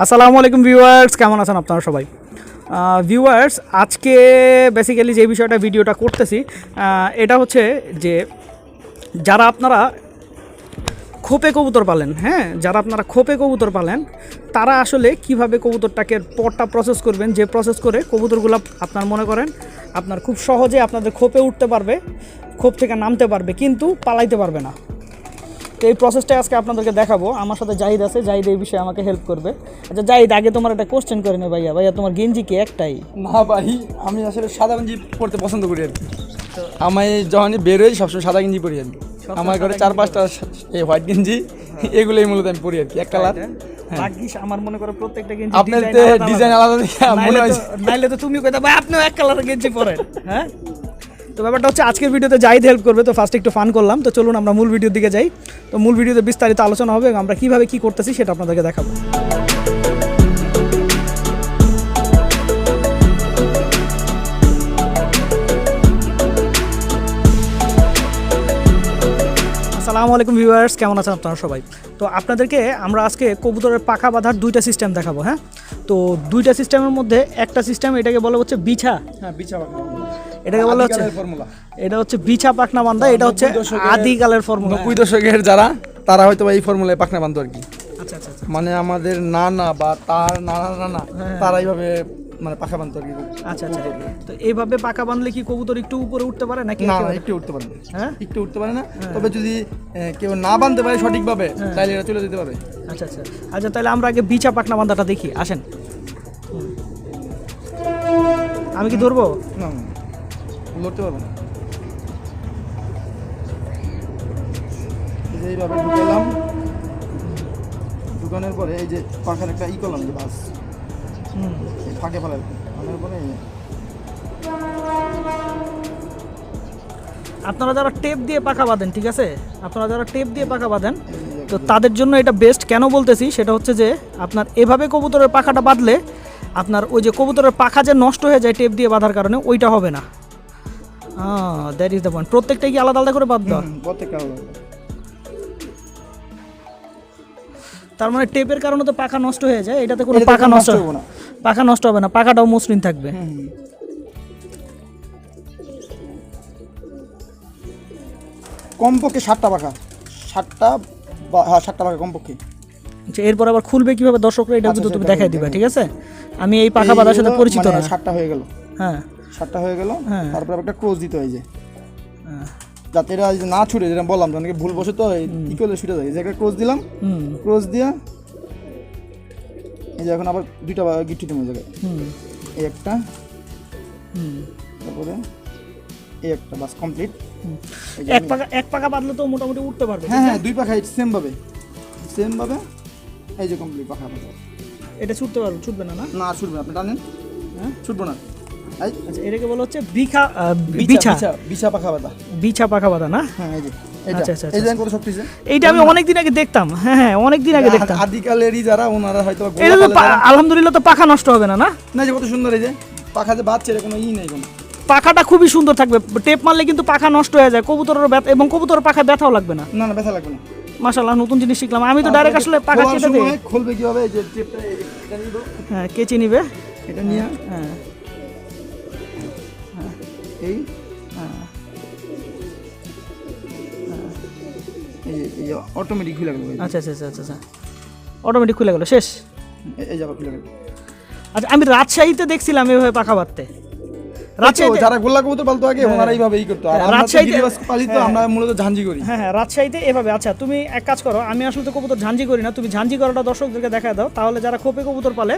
আসসালামু আলাইকুম ভিউয়ার্স, কেমন আছেন আপনারা সবাই? ভিউয়ার্স, আজকে বেসিক্যালি যে বিষয়টা ভিডিওটা করতেছি এটা হচ্ছে যে যারা আপনারা খোপে কবুতর পালেন, হ্যাঁ, যারা আপনারা খোপে কবুতর পালেন তারা আসলে কিভাবে কবুতরটাকে পটটা প্রসেস করবেন, যে প্রসেস করে কবুতরগুলো আপনার মনে করেন আপনার খুব সহজে আপনাদের খোপে উঠতে পারবে, খোপ থেকে নামতে পারবে, কিন্তু পালাইতে পারবে না। তো এই প্রসেসটা আজকে আপনাদেরকে দেখাবো। আমার সাথে জাহিদ আছে, জাহিদ এই বিষয়ে আমাকে হেল্প করবে। আচ্ছা জাহিদ, আগে তোমার একটা কোশ্চেন করে নে ভাইয়া। ভাইয়া, তোমার গেঞ্জি কি একটাই? না ভাই, আমি আসলে সাদা গেঞ্জি পরতে পছন্দ করি আর কি। আমি যখনই বেরোই সবসময় সাদা গেঞ্জি পরি আর কি। আমার ঘরে 4-5টা এই হোয়াইট গেঞ্জি, এগুলোই মূলত আমি পরি আর কি, এক কালার। ভাগ্যিস, আমার মনে করো প্রত্যেকটা গেঞ্জি আপনার ডিজাইন আলাদা দেখে মনে হয় নাইলে তো তুমি কইতা ভাই আপনিও এক কালারের গেঞ্জি পরেন। হ্যাঁ, তো ব্যাপারটা হচ্ছে আজকের ভিডিওতে জাহিদ হেল্প করবে। তো ফার্স্ট একটু ফান করলাম, তো চলুন আমরা মূল ভিডিওর দিকে যাই। তো মূল ভিডিওতে বিস্তারিত আলোচনা হবে এবং আমরা কীভাবে কী করতেছি সেটা আপনাদেরকে দেখাবো। আসসালামু আলাইকুম ভিউয়ার্স, কেমন আছেন আপনারা সবাই? তো আপনাদেরকে আমরা আজকে কবুতরের পাখা বাঁধার দুইটা সিস্টেম দেখাবো। হ্যাঁ, তো দুইটা সিস্টেমের মধ্যে একটা সিস্টেম, এটাকে বলা হচ্ছে বিছা। হ্যাঁ, বিছা বাঁধা, এটাকে বলা হচ্ছে ফর্মুলা। এটা হচ্ছে বিছা পাখনা বান্ধা, এটা হচ্ছে আদিকালের ফর্মুলা। 90 দশকের যারা, তারা হয়তো এই ফর্মুলায় পাখনা বাঁধতো আর কি। আচ্ছা আচ্ছা আচ্ছা, মানে আমাদের নানা বা তার নানা তারা এইভাবে মানে পাখা বাঁধতো আর কি। আচ্ছা আচ্ছা, তো এইভাবে পাখা বাঁধলে কি কবুতর একটু উপরে উঠতে পারে নাকি? না, একটু উঠতে পারে না। হ্যাঁ, একটু উঠতে পারে না। তবে যদি কেউ না বাঁধতে পারে সঠিকভাবে, তাহলে এটা চলে যেতে পারে। আচ্ছা আচ্ছা আচ্ছা, তাহলে আমরা আগে বিছা পাখনা বান্ধাটা দেখি, আসেন। আমি কি ধরবো? না, লড়তে পারবো না। এইভাবে ঢুকালাম, ঢুকানোর পরে এই যে পাখার একটা করলাম, যে বাস এই ফাঁকে ফেলার পরে আপনারা যারা টেপ দিয়ে পাখা বাঁধেন, ঠিক আছে, আপনারা যারা টেপ দিয়ে পাখা বাঁধেন, তো তাদের জন্য এটা বেস্ট। কেন বলতেছি সেটা হচ্ছে যে আপনার এভাবে কবুতরের পাখাটা বাঁধলে আপনার ওই যে কবুতরের পাখা যে নষ্ট হয়ে যায় টেপ দিয়ে বাঁধার কারণে, ওইটা হবে না। That is the point. প্রত্যেকটাই কি আলাদা আলাদা করে বাঁধতে হয়? প্রত্যেকটা আলাদা। তার মানে টেপের কারণে তো পাখা নষ্ট হয়ে যায়, এটাতে কোনো পাখা নষ্ট হবে না। পাখা নষ্ট হবে না, পাখাটাও মসৃণ থাকবে। কমপক্ষে 7টা পাখা, 7টা পাখা কমপক্ষে। আচ্ছা, এরপর আবার খুলবে কিভাবে দর্শকরা, এটা কিন্তু তুমি দেখাই দিবা, ঠিক আছে? আমি এই পাখা বাঁধার সাথে পরিচিত না। 7টা হয়ে গেল। হ্যাঁ, 7টা হয়ে গেল। তারপর একটা ক্রস দিতে হয়, যে হ্যাঁ, যাতে এটা না ছুটে, যেটা বললাম অনেকে ভুল বসে তো ই করলে ছুটে যায়। যে একটা ক্রস দিলাম, ক্রস দিয়া এই যে এখন আবার 2টা গিট্টি তুমি জায়গায়, এই একটা, তারপরে এই একটা, বাস কমপ্লিট। এক পাখা বাঁধলে তো মোটামুটি উঠতে পারবে। হ্যাঁ, 2 পাখা সেম ভাবে এই যে কমপ্লিট পাখা বাঁধা। এটা ছুটতে পারবে, ছুটবে না? না, ছুটবে না, আপনি টানেন। হ্যাঁ, ছুটবো না। আচ্ছা, এটাকে বলা হচ্ছে বিছা পাখা বাঁধা। বিছা পাখা বাঁধা না? হ্যাঁ, এই যে আচ্ছা আচ্ছা, এই যে কত শক্তি আছে। এইটা আমি অনেকদিন আগে দেখতাম। হ্যাঁ, অনেকদিন আগে দেখতাম। আদিকালেরই যারা, ওনারা হয়তো এটা তো আলহামদুলিল্লাহ তো পাখা নষ্ট হবে না? না, যে কত সুন্দর, এই যে পাখা যে বাঁধছে, কোনো নেই, কোনো পাখাটা খুবই সুন্দর থাকবে। টেপ মারলে কিন্তু পাখা নষ্ট হয়ে যায়, কবুতরের ব্যথা, এবং কবুতরের পাখা ব্যথাও লাগবে না। না, ব্যথা লাগবে না। মাশাআল্লাহ, নতুন জিনিস শিখলাম। আমি তো ডাইরেক্ট আসলে পাখা কেটে দেই। খুলবে কিভাবে, এই যে টেপটা এটা নিব। হ্যাঁ, কেচি নিবে, এটা নিয়ে হ্যাঁ এই এই অটোমেটিক খুলে গেল। আচ্ছা আচ্ছা আচ্ছা আচ্ছা, অটোমেটিক খুলে গেল, শেষ। এই যাবে খুলে গেল। আচ্ছা, আমি রাজশাহীতে দেখছিলাম এভাবে পাখা বাঁধতে। রাজশাহীতে যারা গোল্লা কবুতর পালতো আগে, ওনারা এইভাবেই করতো। আর রাজশাহীতে পালিত, আমরা মূলত ঝাঞ্জি করি। হ্যাঁ, রাজশাহীতে এভাবে। আচ্ছা, তুমি এক কাজ করো, আমি আসলে তো কবুতর ঝাঞ্জি করি না, তুমি ঝাঞ্জি করাটা দর্শকদেরকে দেখা দাও, তাহলে যারা খোপে কবুতর পালে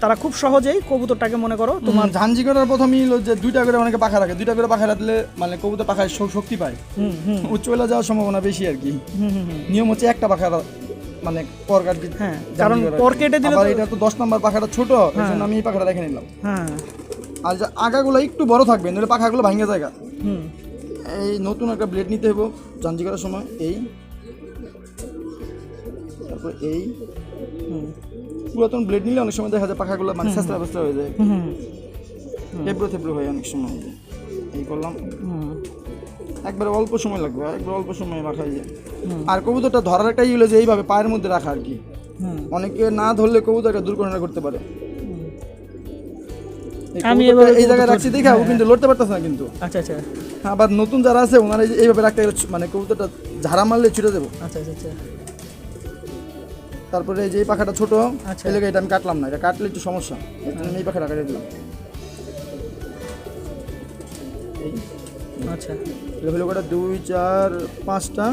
তারা খুব সহজেই কবুতরটাকে মনে করো তোমার ঝাঞ্জি করার প্রথমেই হলো যে 2টা করে অনেকে পাখা রাখে। 2টা করে পাখা রাখলে মানে কবুতর পাখায় শক্তি পায়, উচ্চ বেলা যাওয়ার সম্ভাবনা বেশি আর কি। নিয়ম হচ্ছে একটা পাখা মানে পর কাট দিতে। হ্যাঁ, কারণ পর কেটে দিলে এটা তো 10 নম্বর পাখাটা ছোট, এজন্য আমি এই পাখাটা রেখে নিলাম। হ্যাঁ, আর যে আগাগুলো একটু বড় থাকবে, নইলে পাখাগুলো ভাঙে জায়গা। এই নতুন একটা ব্লেড নিতে হবে জাঞ্জি করার সময়। এই তারপর এই পুরাতন ব্লেড নিলে অনেক সময় দেখা যায় পাখাগুলো মানে ছেঁচড়া বেচড়া হয়ে যায়, থেবড়ো হয় অনেক সময়। এই করলাম, একবারে অল্প সময় লাগবে, একবার অল্প সময় রাখা যায়। আর কবুতরটা ধরার একটাই হলো যে এইভাবে পায়ের মধ্যে রাখা আর কি, অনেকে না ধরলে কবুতরটা দুর্ঘটনা করতে পারে। আমি এই জায়গায় রাখছি দেখা ও কিন্তু লড়তে পারতেছে না কিন্তু। আচ্ছা আচ্ছা আবার নতুন যারা আছে ওনারা এইভাবে রাখতে গেলে মানে কবুতরটা ঝাড়া মারলে ছুটে দেবো। আচ্ছা আচ্ছা আচ্ছা তারপরে এই যে এই পাখাটা ছোট, আচ্ছা। এই জায়গায় এটা আমি কাটলাম না, এটা কাটলে একটু সমস্যা, এই জন্য আমি এই পাখাটা কেটে দিলাম। আচ্ছা লেভেল করে 2 4 5টা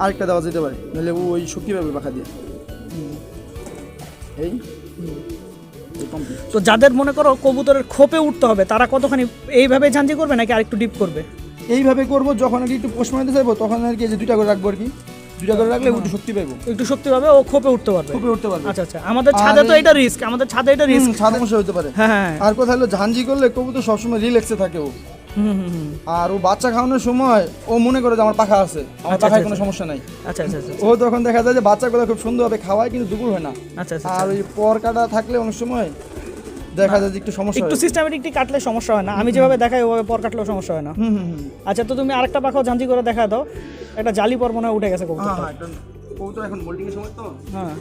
আরেকটা দেওয়া যেতে পারে, নাহলে ওই শক্তি পাবে পাখা দিয়ে। এই কমপ্লিট। তো যাদের মনে করো কবুতরের খোপে উঠতে হবে তারা কতখানি এইভাবে ঝাঞ্জি করবে নাকি আরেকটু ডিপ করবে? এইভাবে করবো, যখন আর কি একটু পোস্ট মারতে চাইবো তখন আর কি এই যে 2টা করে রাখবো আর কি, 2টা করে রাখলে একটু শক্তি পাইবো, একটু শক্তি পাবে, ও খোপে উঠতে পারবে। খুবই উঠতে পারবে। আচ্ছা আচ্ছা আমাদের ছাদে তো এটা রিস্ক, আমাদের ছাদে এটা রিস্ক, ছাদে সমস্যা হতে পারে। হ্যাঁ হ্যাঁ আর কথা হলো ঝাঞ্জি করলে কবুতর সবসময় রিল্যাক্সে থাকে ও। আর ও বাচ্চা খাওয়ানোর সময় ও মনে করে যে আমার পাখা আছে, আমার পাখায় কোনো সমস্যা নাই। আচ্ছা আচ্ছা আচ্ছা ও তখন দেখা যায় যে বাচ্চাগুলো খুব সুন্দরভাবে খাওয়ায় কিন্তু দুপুর হয় না। আচ্ছা আচ্ছা আর ওই পর কাটা থাকলে অনেক সময় দেখা যায় যে একটু সমস্যা একটু হয়। সিস্টেমেটিকলি কাটলে সমস্যা হয় না, আমি যেভাবে দেখাই ওভাবে পর কাটলেও সমস্যা হয় না। আচ্ছা তো তুমি আরেকটা পাখাও ঝাঞ্জি করে দেখা দাও, একটা জালি পর মনে হয় উঠে গেছে কবুতর। হ্যাঁ একটা কবুতর এখন মোল্ডিং এর সময় তো হ্যাঁ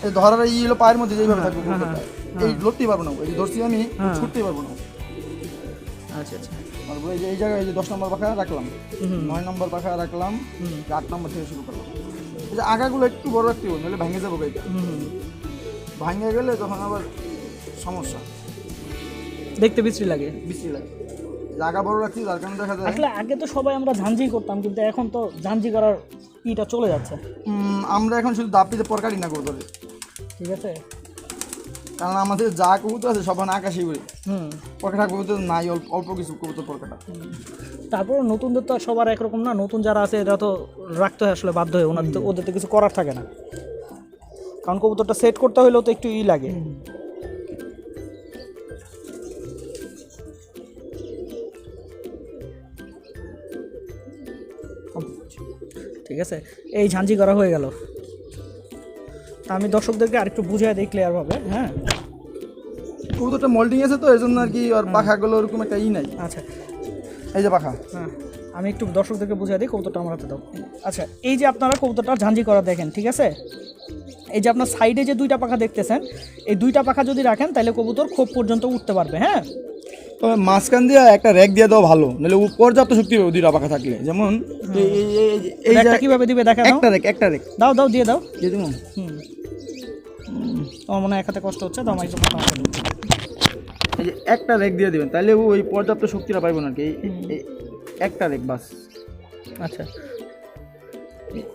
এই ধরার এই হলো পায়ের মধ্যে যেইভাবে থাকবে কবুতরটা, এই লড়তেই পারবো না, এই ধরছি আমি ছুটতেই পারবো না। আচ্ছা আচ্ছা তারপরে এই যে এই জায়গায় এই যে 10 নম্বর পাখা রাখলাম, 9 নম্বর পাখা রাখলাম, 8 নম্বর থেকে শুরু করলাম। এই যে আগাগুলো একটু বড় রাখতে হবে, নাহলে ভেঙে যাবো গাড়িটা, ভাঙে গেলে তখন আবার সমস্যা, দেখতে বিশ্রী লাগে। বেশি লাগে। জায়গা বড় রাখছি যার কারণে দেখা যায়। আসলে আগে তো সবাই আমরা ঝাঞ্জি করতাম, কিন্তু এখন তো ঝাঞ্জি করার ইটা চলে যাচ্ছে। আমরা এখন শুধু দাপিতে পরকারি না করতে, ঠিক আছে, কারণ আমাদের যা কবুতর আছে সব আকাশি করে, পরকাটা কবুতর নাই, অল্প কিছু কবুতর পরকাটা। তারপর নতুনদের তো আর সবার একরকম না, নতুন যারা আছে এরা তো রাখতে হয় আসলে বাধ্য হয়ে, ওনাদের তো ওদের তো কিছু করার থাকে না, কারণ কবুতরটা সেট করতে হলেও তো একটু লাগে। ঠিক আছে, এই ঝাঞ্জি করা হয়ে গেল। তা আমি দর্শকদেরকে আরেকটু বুঝিয়ে দিই ক্লিয়ারভাবে। হ্যাঁ কবুতরটা মোল্ডিং আছে তো এর জন্য আর কি, আর পাখাগুলো ওরকম একটা নাই। আচ্ছা এই যে পাখা, হ্যাঁ আমি একটু দর্শকদেরকে বুঝিয়ে দিই, কবুতরটা আমার হাতে দাও। আচ্ছা এই যে আপনারা কবুতরটা ঝাঞ্জি করা দেখেন, ঠিক আছে, এই যে আপনার সাইডে যে 2টা পাখা দেখতেছেন, এই 2টা পাখা যদি রাখেন তাহলে কবুতর খোপ পর্যন্ত উঠতে পারবে। হ্যাঁ তবে মাঝখান দিয়ে একটা র্যাক দিয়ে দাও ভালো, নাহলে পর্যাপ্ত শক্তি পাবে 2টা পাখা থাকলে। যেমন এই একটা কিভাবে দিবে দেখা দাও, একটা র্যাক দাও দাও দিয়ে দাও দিয়ে দিব। তোমার মনে হয় এক হাতে কষ্ট হচ্ছে, দাও মাইক্রো এই যে একটা র্যাক দিয়ে দিবেন, তাহলে ওই পর্যাপ্ত শক্তিটা পাইব না আর কি। এই একটা র্যাক বাস। আচ্ছা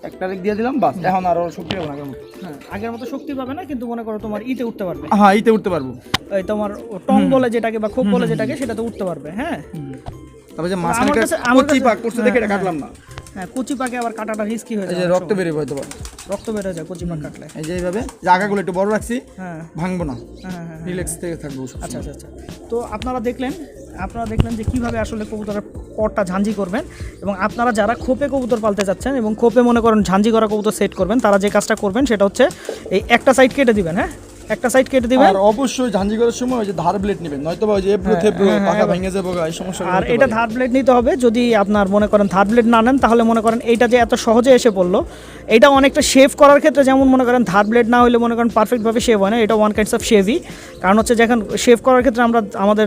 একটা র্যাক দিয়ে দিলাম বাস, এখন আর শক্তি পাবো না কেমন। হ্যাঁ আগের মতো শক্তি পাবে না, কিন্তু মনে করো তোমার ইতে উঠতে পারবে। হ্যাঁ ইতে উঠতে পারবো, এই তোমার টং বলে যেটাকে বা খোপ বলে যেটাকে, সেটাতে উঠতে পারবে। হ্যাঁ তবে যে মাঝখানে কচি পাক করতে দেখে এটা কাটলাম না। হ্যাঁ কচি পাকে আবার কাটাটা রিস্কি হয়ে এই যায়, যে রক্ত বেরিয়ে হয়তো পারে, রক্ত বের হয়ে যায় কচি পাক কাটলে। এই যে এইভাবে জায়গাগুলো একটু বড় রাখছি, হ্যাঁ ভাঙবো না, হ্যাঁ হ্যাঁ রিল্যাক্স থেকে থাকবো। আচ্ছা আচ্ছা আচ্ছা তো আপনারা দেখলেন যে কিভাবে আসলে কবুতরের পটটা ঝাঞ্জি করবেন, এবং আপনারা যারা খোপে কবুতর পালতে যাচ্ছেন এবং খোপে মনে করেন ঝাঞ্জি করা কবুতর সেট করবেন, তারা যে কাজটা করবেন সেটা হচ্ছে এই একটা সাইড কেটে দিবেন। হ্যাঁ একটা সাইড কেটে দিবেন, আর অবশ্যই ঝাঞ্জি করার সময় ওই যে ধার ব্লেড নেবেন, নয়তো বা ওই যে এবড়ো থেবড়ো পাখা ভেঙে যাবে, এই সমস্যা। আর এটা ধার ব্লেড নিতে হবে, যদি আপনার মনে করেন ধার ব্লেড না নেন তাহলে মনে করেন এইটা যে এত সহজে এসে পড়লো, এটা অনেকটা শেভ করার ক্ষেত্রে যেমন মনে করেন ধার ব্লেড না হলে মনে করেন পারফেক্টভাবে শেভ হয় না, এটা ওয়ান কাইন্ডস অফ শেভই। কারণ হচ্ছে যখন শেভ করার ক্ষেত্রে আমরা আমাদের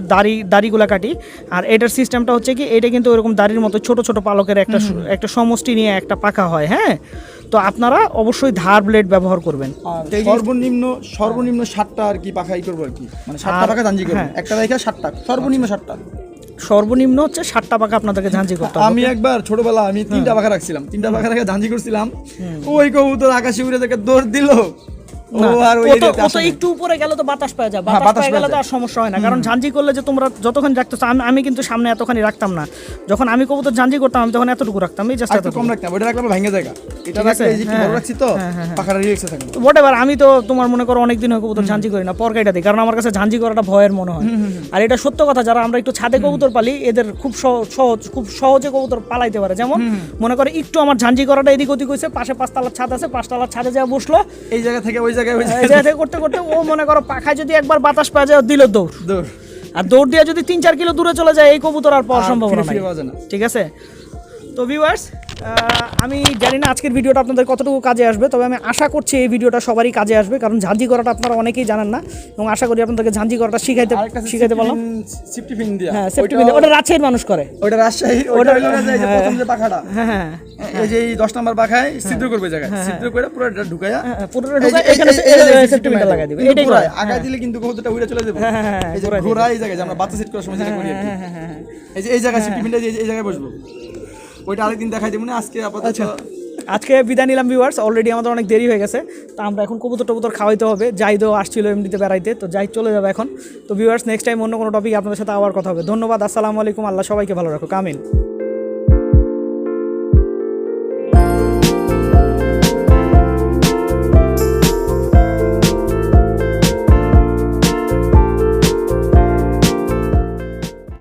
দাড়িগুলো কাটি, আর এটার সিস্টেমটা হচ্ছে কি, এটা কিন্তু ওরকম দাড়ির মতো ছোট ছোট পালকের একটা সমষ্টি নিয়ে একটা পাখা হয়। হ্যাঁ তো আপনারা অবশ্যই ধার ব্লেড ব্যবহার করবেন। সর্বনিম্ন 7টা আর কি পাখাই করবো আর কি, মানে 7টা পাখা ঝাঞ্জি করবো, একটা রেখে 7টা, সর্বনিম্ন 7টা। সর্বনিম্ন হচ্ছে 7টা পাখা আপনাদেরকে ঝাঞ্জি করতে হবে। আমি একবার ছোটবেলা আমি 3টা পাখা রাখছিলাম, 3টা পাখা রেখে ঝাঞ্জি করছিলাম, ওই কবুতর আকাশে উড়ে থেকে দৌড় দিল। একটু উপরে গেলে তো বাতাস পাওয়া যায়, বাতাস পেয়ে গেলে তো আর সমস্যা হয় না, কারণ ঝাঞ্জি করলে যে তোমরা যতক্ষণ রাখতেছো, আমি কিন্তু সামনে এতখানি রাখতাম না, যখন আমি কবুতর ঝাঞ্জি করতাম আমি তখন এতটুকু রাখতাম, এই জাস্ট এত কম রাখতাম, ওটা রাখলে ভেঙে যায়। এটা রাখলে এই যে বড় রাখছি তো পাখাটা রিল্যাক্সে থাকে। হোয়াটএভার, আমি তো তোমার মনে করো অনেকদিন হয় কবুতর ঝাঞ্জি করি না, পরকাইটা দিই, কারণ আমার কাছে ঝাঞ্জি করাটা ভয়ের মনে হয়। আর এটা সত্য কথা, যারা আমরা একটু ছাদে কবুতর পালি এদের খুব সহজে কবুতর পালাইতে পারে। যেমন মনে করে একটু আমার ঝাঞ্জি করাটা এদিক ওদিক হয়েছে, পাশে 5তলার ছাদ আছে, 5তলার ছাদে যা বসলো, এই জায়গা থেকে ওই জায়গায় করতে করতে ও মনে করো পাখায় যদি একবার বাতাস পাওয়া যায় দিল দৌড়, আর দৌড় দিয়ে যদি 3-4 কিলো দূরে চলে যায় এই কবুতর আর পাওয়ার সম্ভাবনা নাই। ঠিক আছে তো ভিউয়ার্স, আমি জানি না আজকের ভিডিওটা আপনাদের কতটুকু কাজে আসবে, তবে আমি আশা করছি এই ভিডিওটা সবারই কাজে আসবে, কারণ ঝাঁঝি করাটা আপনারা অনেকেই জানেন না, এবং আশা করি আপনাদেরকে ঝাঁঝি করাটা শিখাইতে পারলাম। সিফটি পিন দিয়া হ্যাঁ, সেফটি পিন, ওটা রাজশাহীর মানুষ করে। ওটা রাজশাহী, ওটা হলো যে এই যে প্রথম যে পাখাটা, হ্যাঁ এই যে 10 নাম্বার পাখায় ছিদ্র করবে জায়গায়, ছিদ্র করে পুরো এটা ঢুকায়া পুরোটা ঢুকায় এখানে সেফটি পিনটা লাগাই দিবে, এটাই করে। আগায় দিলে কিন্তু কবুতরটা উড়ে চলে যাবে। এই যে ঘোরা এই জায়গায় যে আমরা বাচ্চা সেট করার সময় যেটা করি আর কি। এই যে এই জায়গায় সিফটি পিনটা এই জায়গায় বসবো, ওইটা আরেকদিন দেখাই দেবো না, আজকে আপাতত আজকে বিদায় নিলাম ভিউয়ার্স। অলরেডি আমাদের অনেক দেরি হয়ে গেছে, তো আমরা এখন কবুতর খাওয়াইতে হবে। জাহিদও আসছিল এমনিতে বেড়াইতে, তো জাহিদ চলে যাবে এখন। তো ভিউয়ার্স, নেক্সট টাইম অন্য কোনো টপিক আপনাদের সাথে আবার কথা হবে। ধন্যবাদ, আসসালামু আলাইকুম, আল্লাহ সবাইকে ভালো রাখো, কামিল।